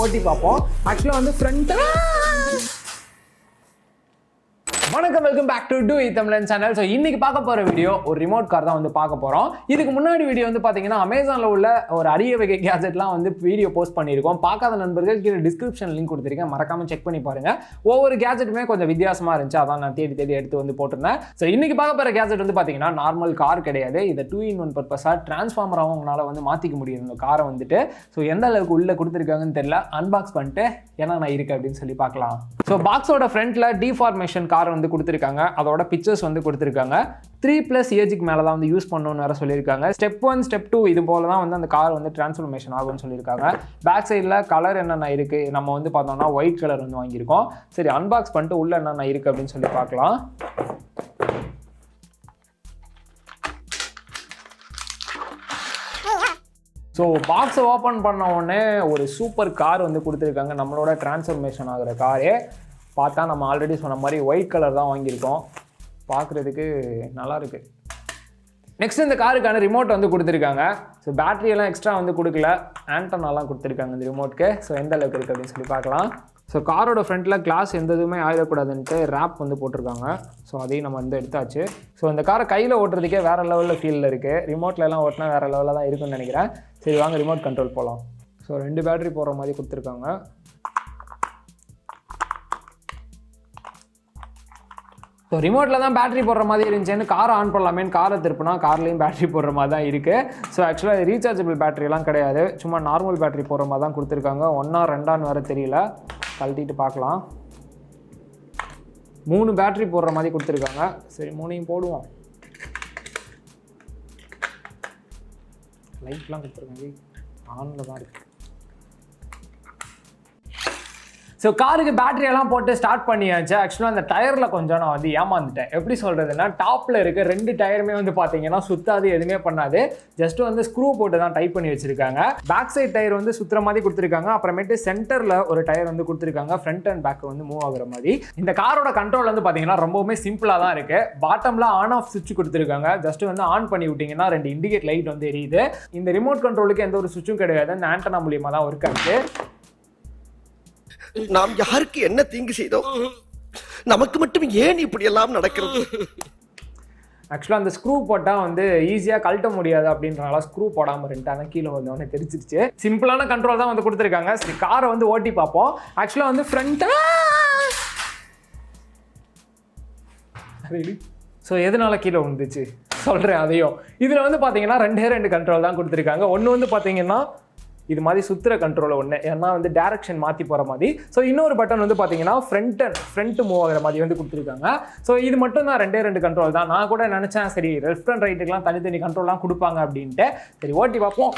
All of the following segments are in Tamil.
ஓட்டி பார்ப்போம். ஆக்சுவலாக வந்து ஃப்ரண்ட்டாக வணக்கம், welcome back to doittamilan channel. So இன்னைக்கு பார்க்க போகிற வீடியோ ஒரு ரிமோட் கார் தான் வந்து பார்க்க போகிறோம். இதுக்கு முன்னாடி வீடியோ வந்து பார்த்தீங்கன்னா அமேசானில் உள்ள ஒரு அரிய வகை கேஜெட்லாம் வந்து வீடியோ போஸ்ட் பண்ணியிருக்கோம். பார்க்காத நண்பர்கள் கீழே டிஸ்கிரிப்ஷன் லிங்க் கொடுத்துருக்கேன், மறக்காமல் செக் பண்ணி பாருங்கள். ஒவ்வொரு கேஜெட்டுமே கொஞ்சம் வித்தியாசமாக இருந்துச்சு, அதான் நான் தேடி எடுத்து வந்து போட்டிருந்தேன். ஸோ இன்னைக்கு பார்க்க போகிற கேஜெட் வந்து பார்த்தீங்கன்னா நார்மல் கார் கிடையாது, இதை 2-in-1 பர்பஸாக டிரான்ஸ்ஃபார்மராகவும் உங்களால் வந்து மாற்றிக்க முடியும் இந்த காரை வந்துட்டு. ஸோ எந்த அளவுக்கு உள்ளே கொடுத்துருக்காங்கன்னு தெரியல, அன்பாக்ஸ் பண்ணிட்டு என்னென்ன இருக்குது அப்படின்னு சொல்லி பார்க்கலாம். ஸோ பாக்ஸோட ஃப்ரண்ட்டில் டிஃபார்மேஷன் கார் வந்து கொடுத்துருக்காங்க, அதோட பிக்சர்ஸ் வந்து கொடுத்துருக்காங்க. 3+ ஏஜுக்கு மேலே தான் வந்து யூஸ் பண்ணணும்னு வேறு சொல்லியிருக்காங்க. ஸ்டெப் 1 ஸ்டெப் 2 இது போல தான் வந்து அந்த கார் வந்து டிரான்ஸ்ஃபர்மேஷன் ஆகும்னு சொல்லியிருக்காங்க. பேக் சைடில் கலர் என்னென்ன இருக்குது, நம்ம வந்து பார்த்தோம்னா ஒயிட் கலர் வந்து வாங்கியிருக்கோம். சரி, அன்பாக்ஸ் பண்ணிட்டு உள்ளே என்னென்ன இருக்குது அப்படின்னு சொல்லி பார்க்கலாம். ஸோ பாக்ஸை ஓப்பன் பண்ண உடனே ஒரு சூப்பர் கார் வந்து கொடுத்துருக்காங்க, நம்மளோட டிரான்ஸ்ஃபர்மேஷன் ஆகிற காரே. பார்த்தா நம்ம ஆல்ரெடி சொன்ன மாதிரி ஒயிட் கலர் தான் வாங்கியிருக்கோம், பார்க்குறதுக்கு நல்லாயிருக்கு. நெக்ஸ்ட் இந்த காருக்கான ரிமோட் வந்து கொடுத்துருக்காங்க. ஸோ பேட்டரியெல்லாம் எக்ஸ்ட்ரா வந்து கொடுக்கல, ஆண்டனாலாம் கொடுத்துருக்காங்க இந்த ரிமோட்க்கு. ஸோ எந்த அளவுக்கு இருக்குது அப்படின்னு சொல்லி பார்க்கலாம். ஸோ காரோட ஃப்ரண்ட்டில் கிளாஸ் எந்த இதுவுமே ஆயிடக்கூடாதுன்ட்டு ரேப் வந்து போட்டிருக்காங்க. ஸோ அதையும் நம்ம வந்து எடுத்தாச்சு. ஸோ இந்த காரை கையில் ஓட்டுறதுக்கே வேறு லெவலில் ஃபீலில் இருக்குது, ரிமோட்லலாம் ஓட்டினா வேறு லெவலில் தான் இருக்குன்னு நினைக்கிறேன். சரி வாங்க ரிமோட் கண்ட்ரோல் போகலாம். ஸோ 2 பேட்டரி போடுற மாதிரி கொடுத்துருக்காங்க. ஸோ ரிமோட்டில் தான் பேட்டரி போடுற மாதிரி இருந்துச்சுன்னு காரை ஆன் பண்ணலாமேன்னு காரை திருப்பினா கார்லேயும் பேட்டரி போடுற மாதிரி தான் இருக்குது. ஸோ ஆக்சுவலாக ரீசார்ஜபிள் பேட்டரிலாம் கிடையாது, சும்மா நார்மல் பேட்டரி போடுற மாதிரி தான் கொடுத்துருக்காங்க. 1 or 2 வேறு தெரியல, கழட்டிட்டு பார்க்கலாம். 3 பேட்டரி போடுற மாதிரி கொடுத்துருக்காங்க. சரி 3ஐயும் போடுவோம். லைட்லாம் கொடுத்துருக்காங்க, ஆனில் தான் இருக்குது. ஸோ காருக்கு பேட்டரியெல்லாம் போட்டு ஸ்டார்ட் பண்ணியாச்சு. ஆக்சுவலாக அந்த டயரில் கொஞ்சம் நான் வந்து ஏமாந்துட்டேன். எப்படி சொல்கிறதுனா, டாப்பில் இருக்க 2 டயருமே வந்து பார்த்தீங்கன்னா சுத்தாது, எதுவுமே பண்ணாது. ஜஸ்ட் வந்து ஸ்க்ரூ போட்டு தான் டைப் பண்ணி வச்சுருக்காங்க. பேக் சைட் டயர் வந்து சுற்றுற மாதிரி கொடுத்துருக்காங்க. அப்புறமேட்டு சென்டரில் ஒரு டயர் வந்து கொடுத்துருக்காங்க, ஃப்ரண்ட் அண்ட் பேக் வந்து மூவ் ஆகுற மாதிரி. இந்த காரோட கண்ட்ரோல் வந்து பார்த்தீங்கன்னா ரொம்பவுமே சிம்பிளாக தான் இருக்குது. பாட்டமில் ஆன் ஆஃப் சுவிட்ச் கொடுத்துருக்காங்க. ஜஸ்ட் வந்து ஆன் பண்ணி விட்டிங்கன்னா 2 இண்டிகேட் லைட் வந்து எரியுது. இந்த ரிமோட் கண்ட்ரோலுக்கு எந்த ஒரு சுவிட்சும் கிடையாது, இந்த ஆண்டனா மூலியமாக தான் ஒர்க் ஆகுது. நாம் யாருக்கு என்ன தீங்கு செய்தோம், நமக்கு மட்டும் ஏன் இப்படி எல்லாம் நடக்கிறது? ஆக்சுவலாக அந்த ஸ்க்ரூ போட்டால் வந்து ஈஸியாக கழட்ட முடியாது அப்படின்றனால ஸ்க்ரூ போடாமல் இருந்துட்டாங்க, கீழே வந்தவொடனே தெரிஞ்சிருச்சு. சிம்பிளான கண்ட்ரோல் தான் வந்து கொடுத்துருக்காங்க. சரி காரை வந்து ஓட்டி பார்ப்போம். ஆக்சுவலாக வந்து ஃப்ரண்ட்டாக ஸோ எதனால கீழே விழுந்துச்சு சொல்கிறேன் அதையும். இதில் வந்து பார்த்தீங்கன்னா 2 கண்ட்ரோல் தான் கொடுத்துருக்காங்க. ஒன்று வந்து பார்த்தீங்கன்னா இது மாதிரி சுற்றுற கண்ட்ரோல் ஒன்று, ஏன்னா வந்து டேரக்ஷன் மாற்றி போகிற மாதிரி. ஸோ இன்னொரு பட்டன் வந்து பார்த்தீங்கன்னா ஃப்ரண்ட் மூவ் ஆகிற மாதிரி வந்து கொடுத்துருக்காங்க. ஸோ இது மட்டும் தான் 2 கண்ட்ரோல் தான். நான் கூட நினச்சேன் சரி லெஃப்ட் அண்ட் ரைட்டுக்கெலாம் தனித்தனி கண்ட்ரோல்லாம் கொடுப்பாங்க அப்படின்ட்டு. சரி ஓட்டி பார்ப்போம்.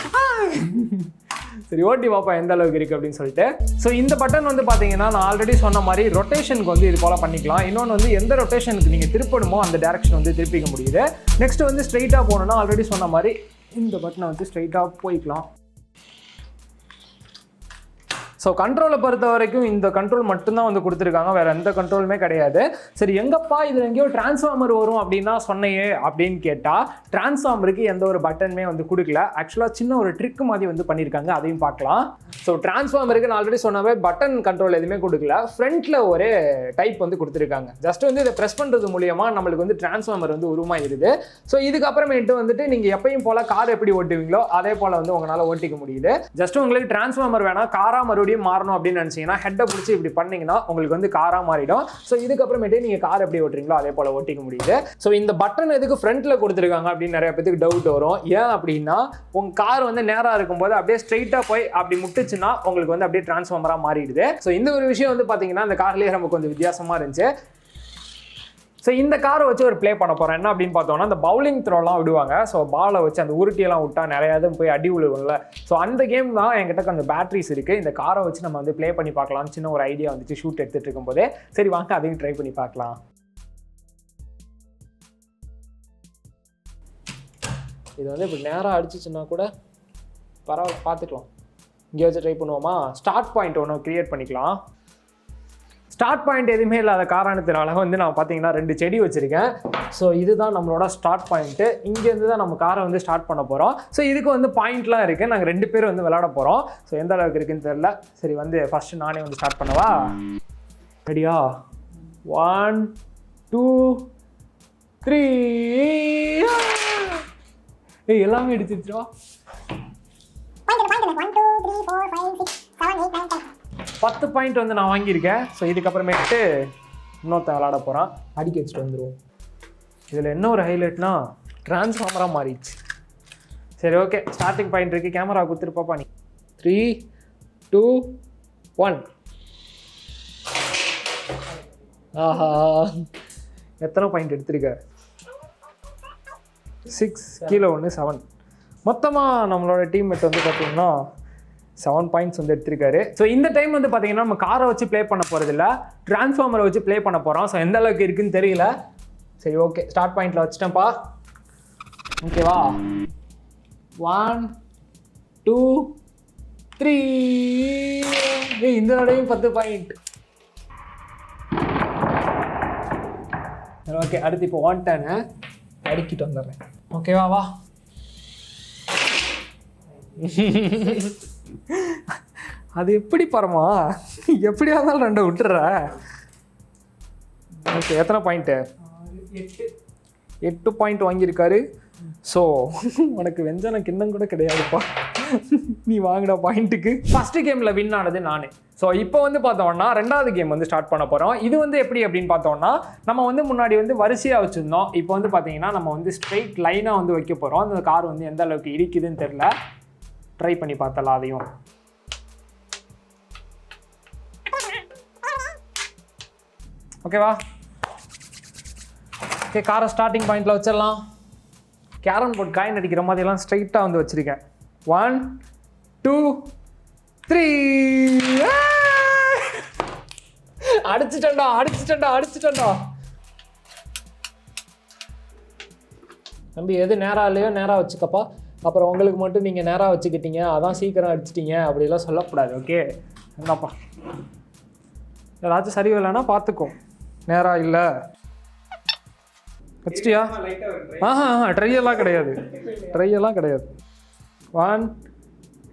சரி ஓட்டி பார்ப்போம் எந்த அளவுக்கு இருக்குது அப்படின்னு சொல்லிட்டு. ஸோ இந்த பட்டன் வந்து பார்த்தீங்கன்னா நான் ஆல்ரெடி சொன்ன மாதிரி ரொட்டேஷனுக்கு வந்து இது போல் பண்ணிக்கலாம். இன்னொன்று வந்து எந்த ரொட்டேஷனுக்கு நீங்கள் திருப்பணுமோ அந்த டேரக்ஷன் வந்து திருப்பிக்க முடியுது. நெக்ஸ்ட் வந்து ஸ்ட்ரைட்டாக போகணுன்னா ஆல்ரெடி சொன்ன மாதிரி இந்த பட்டனை வந்து ஸ்ட்ரைட்டாக போய்க்கலாம். ஸோ கண்ட்ரோலை பொறுத்த வரைக்கும் இந்த கண்ட்ரோல் மட்டும்தான் வந்து கொடுத்துருக்காங்க, வேறு எந்த கண்ட்ரோலுமே கிடையாது. சரி எங்கப்பா இதில் எங்கேயோ டிரான்ஸ்ஃபார்மர் வரும் அப்படின்னா சொன்னையே அப்படின்னு கேட்டால் டிரான்ஸ்ஃபார்மருக்கு எந்த ஒரு பட்டனுமே வந்து கொடுக்கல. ஆக்சுவலாக சின்ன ஒரு ட்ரிக் மாதிரி வந்து பண்ணியிருக்காங்க, அதையும் பார்க்கலாம். ஸோ டிரான்ஸ்ஃபார்மருக்கு நான் ஆல்ரெடி சொன்னவே பட்டன் கண்ட்ரோல் எதுவுமே கொடுக்கல, ஃப்ரண்ட்டில் ஒரு டைப் வந்து கொடுத்துருக்காங்க. ஜஸ்ட் வந்து இதை ப்ரெஸ் பண்ணுறது மூலியமாக நம்மளுக்கு வந்து டிரான்ஸ்ஃபார்மர் வந்து உருவாயிருது. ஸோ இதுக்கப்புறமேட்டு வந்துட்டு நீங்கள் எப்பயும் போல் கார் எப்படி ஓட்டுவீங்களோ அதே போல் வந்து உங்களால் ஓட்டிக்க முடியுது. ஜஸ்ட் உங்களுக்கு டிரான்ஸ்ஃபார்மர் வேணால் காராக மறுபடியும் மாறணும் அப்படின்னு நினைச்சீங்கன்னா ஹெட்டை பிடிச்சி இப்படி பண்ணீங்கன்னா உங்களுக்கு வந்து காரா மாறிடும். ஸோ இதுக்கப்புறமேட்டு நீங்க கார் எப்படி ஓட்டுறீங்களோ அதே போல ஓட்டிக்க முடியுது. ஸோ இந்த பட்டன் எதுக்கு ஃப்ரண்ட்ல கொடுத்துருக்காங்க அப்படின்னு நிறைய பேருக்கு டவுட் வரும். ஏன் அப்படின்னா உங்க கார் வந்து நேரா இருக்கும்போது அப்படியே ஸ்ட்ரைட்டா போய் அப்படி முட்டுச்சுன்னா உங்களுக்கு வந்து அப்படியே டிரான்ஸ்ஃபார்மரா மாறிடுது. ஸோ இந்த ஒரு விஷயம் வந்து பாத்தீங்கன்னா இந்த கார்லயே நமக்கு கொஞ்சம் வித்தியாசமா இருந்துச்சு. ஸோ இந்த காரை வச்சு ஒரு ப்ளே பண்ண போகிறேன். என்ன அப்படின்னு பார்த்தோம்னா இந்த பவுலிங் த்ரோலாம் விடுவாங்க. ஸோ பாலை வச்சு அந்த உருட்டியெல்லாம் விட்டால் நிறையா போய் அடி விழுவும்ல. ஸோ அந்த கேம் தான் என்கிட்ட கொஞ்சம் பேட்டரிஸ் இருக்குது. இந்த காரை வச்சு நம்ம வந்து ப்ளே பண்ணி பார்க்கலாம். சின்ன ஒரு ஐடியா வந்துச்சு ஷூட் எடுத்துகிட்டு இருக்கும்போதே. சரி வாங்க அதையும் ட்ரை பண்ணி பார்க்கலாம். இது வந்து இப்படி நேராக அடிச்சிச்சுன்னா கூட பரவாயில்ல, பார்த்துக்கலாம். இங்கே வச்சு ட்ரை பண்ணுவோமா. ஸ்டார்ட் பாயிண்ட் ஒன்று க்ரியேட் பண்ணிக்கலாம். ஸ்டார்ட் பாயிண்ட் எதுவுமே இல்லாத காரணத்தினால வந்து நான் பார்த்தீங்கன்னா 2 செடி வச்சுருக்கேன். ஸோ இதுதான் நம்மளோட ஸ்டார்ட் பாயிண்ட்டு. இங்கேருந்து தான் நம்ம காரை வந்து ஸ்டார்ட் பண்ண போகிறோம். ஸோ இதுக்கு வந்து பாயிண்ட்லாம் இருக்குது. நாங்கள் 2 பேர் வந்து விளையாட போகிறோம். ஸோ எந்த அளவுக்கு இருக்குன்னு தெரியல. சரி வந்து ஃபஸ்ட்டு நானே வந்து ஸ்டார்ட் பண்ணவா? ரெடியா? 1 2 3. ஏய் எல்லாமே எடுத்துருவா. 10 பாயிண்ட் வந்து நான் வாங்கியிருக்கேன். ஸோ இதுக்கப்புறமேட்டு இன்னொருத்த விளாட போகிறான். அடிக்க வச்சுட்டு வந்துடுவோம். இதில் என்ன ஒரு ஹைலைட்னா ட்ரான்ஸ்ஃபார்மராக மாறிடுச்சு. சரி ஓகே, ஸ்டார்டிங் பாயிண்ட் இருக்குது. கேமரா கொடுத்துருப்பாப்பா நீ. 3 2 1. ஆஹா, எத்தனை பாயிண்ட் எடுத்திருக்க? 6, கீழே 1, 7. மொத்தமாக நம்மளோட டீம்மேட் வந்து பார்த்தீங்கன்னா 7 பாயிண்ட்ஸ் வந்து எடுத்திருக்காரு. ஸோ இந்த டைம் வந்து பார்த்தீங்கன்னா நம்ம காரை வச்சு ப்ளே பண்ண போகிறது இல்லை, ட்ரான்ஸ்ஃபார்மரை வச்சு ப்ளே பண்ண போகிறோம். ஸோ எந்த அளவுக்கு இருக்குன்னு தெரியல. சரி ஓகே, ஸ்டார்ட் பாயிண்டில் வச்சுட்டேன்ப்பா. ஓகேவா? 1 2 3. இந்த தடவையும் 10 பாயிண்ட். சரி ஓகே, அடுத்து இப்போ 1 10 அடிக்கிட்டு வந்துடுறேன். ஓகேவா? வா. அது எப்படி பரமா? எப்படியா இருந்தாலும் 2 விட்டுற. ஓகே, எத்தனை பாயிண்ட்டு? 8 பாயிண்ட் வாங்கியிருக்காரு. ஸோ உனக்கு வெஞ்சன கிண்ணம் கூட கிடையாதுப்பா. நீ வாங்கின பாயிண்ட்டுக்கு. ஃபஸ்ட்டு கேமில் வின் ஆனது நான். ஸோ இப்போ வந்து பார்த்தோம்னா 2வது கேம் வந்து ஸ்டார்ட் பண்ண போகிறோம். இது வந்து எப்படி அப்படின்னு பார்த்தோம்னா, நம்ம வந்து முன்னாடி வந்து வரிசையாக வச்சுருந்தோம். இப்போ வந்து பார்த்தீங்கன்னா நம்ம வந்து ஸ்ட்ரெயிட் லைனாக வந்து வைக்க போகிறோம். அந்த கார் வந்து எந்த அளவுக்கு இருக்குதுன்னு தெரில. ட்ரை பண்ணி பார்த்தலாம் அதையும். ஓகேவா? ஓகே, காரை ஸ்டார்டிங் பாயிண்டில் வச்சிடலாம். கேரம் போர்ட் காயின் அடிக்கிற மாதிரிலாம் ஸ்ட்ரைட்டாக வந்து வச்சுருக்கேன். 1 2 3. அடிச்சிட்டேன்டா. தம்பி எது நேராக இல்லையோ நேராக வச்சுக்கப்பா. அப்புறம் உங்களுக்கு மட்டும் நீங்கள் நேராக வச்சுக்கிட்டீங்க, அதான் சீக்கிரம் அடிச்சிட்டிங்க அப்படிலாம் சொல்லக்கூடாது. ஓகே என்னப்பா, ஏதாச்சும் சரி இல்லைன்னா பார்த்துக்கோ. நேராக இல்லை வச்சிட்டியா? ட்ரையெல்லாம் கிடையாது. 1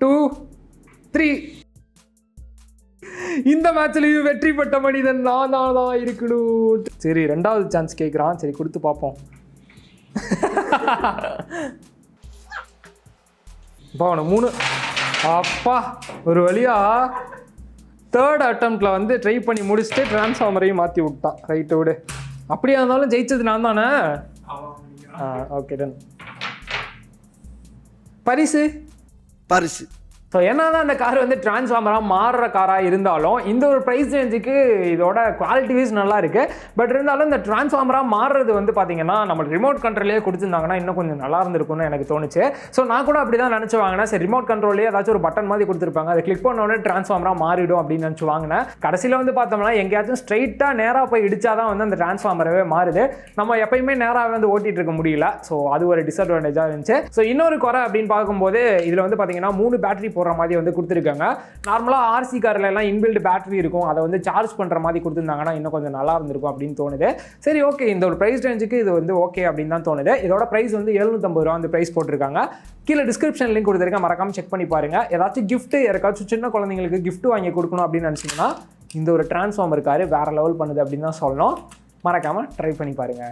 2 3. இந்த மேட்ச்லையும் வெற்றி பெற்ற மனிதன் நான் தான் இருக்கணும். சரி 2வது சான்ஸ் கேட்குறான். சரி கொடுத்து பார்ப்போம். அப்பா அவனுக்கு 3. அப்பா ஒரு வழியா 3rd அட்டம்ப்ட்ல வந்து ட்ரை பண்ணி முடிச்சுட்டு ட்ரான்ஸ்ஃபார்மரையும் மாற்றி விட்டான். ரைட்டு விடு. அப்படியா இருந்தாலும் ஜெயிச்சது நான் தானே. Okay done. பரிசு. ஸோ என்னன்னா அந்த கார் வந்து ட்ரான்ஸ்ஃபார்மராக மாறுற காராக இருந்தாலும் இந்த ஒரு ப்ரைஸ் ரேஞ்சுக்கு இதோட குவாலிட்டி வைஸ் நல்லா இருக்குது. பட் இருந்தாலும் இந்த ட்ரான்ஸ்ஃபார்மராக மாறுறது வந்து பார்த்தீங்கன்னா நம்ம ரிமோட் கண்ட்ரோலே கொடுத்துருந்தாங்கன்னா இன்னும் கொஞ்சம் நல்லா இருந்திருக்கும்னு எனக்கு தோணுச்சு. ஸோ நான் கூட அப்படி தான் நினச்சி வாங்கினேன். சரி ரிமோட் கண்ட்ரோலே ஏதாச்சும் ஒரு பட்டன் மாதிரி கொடுத்துருப்பாங்க, அதை கிளிக் பண்ணோடனே ட்ரான்ஸ்ஃபார்மராக மாறிடும் அப்படின்னு நினச்சி வாங்கினேன். கடைசியில் வந்து பார்த்தோம்னா எங்கேயாச்சும் ஸ்ட்ரைட்டாக நேராக போய் இடிச்சாதான் வந்து அந்த ட்ரான்ஸ்ஃபார்மரவே மாறுது. நம்ம எப்பயுமே நேராக வந்து ஓட்டிகிட்டு இருக்க முடியல. ஸோ அது ஒரு டிஸ்அட்வான்டேஜாக இருந்துச்சு. ஸோ இன்னொரு குறை அப்படின்னு பார்க்கும்போது இதில் வந்து பார்த்தீங்கன்னா 3 பேட்டரி போடுற மாதிரி வந்து கொடுத்துருக்காங்க. நார்மலாக ஆர்சி கார்ல எல்லாம் இன்பில்ட் பேட்டரி இருக்கும், அதை வந்து சார்ஜ் பண்ணுற மாதிரி கொடுத்துருந்தாங்கன்னா இன்னும் கொஞ்சம் நல்லா இருந்திருக்கும் அப்படின்னு தோணுது. சரி ஓகே, இந்த ஒரு ப்ரைஸ் ரேஞ்சுக்கு இது வந்து ஓகே அப்படின்னு தான் தோணுது. இதோட ப்ரைஸ் வந்து 750 ரூபா வந்து ப்ரைஸ் போட்டிருக்காங்க. கீழே டிஸ்கிரிப்ஷன் லிங்க் கொடுத்துருக்கேன், மறக்காம செக் பண்ணி பாருங்க. ஏதாச்சும் கிஃப்ட் யாருக்காச்சும் சின்ன குழந்தைங்களுக்கு கிஃப்ட் வாங்கி கொடுக்கணும் அப்படின்னு நினச்சிங்கன்னா இந்த ஒரு டிரான்ஸ்ஃபார்மர் கார் வேற லெவல் பண்ணுது அப்படின்னு தான் சொல்லணும். மறக்காம ட்ரை பண்ணி பாருங்க.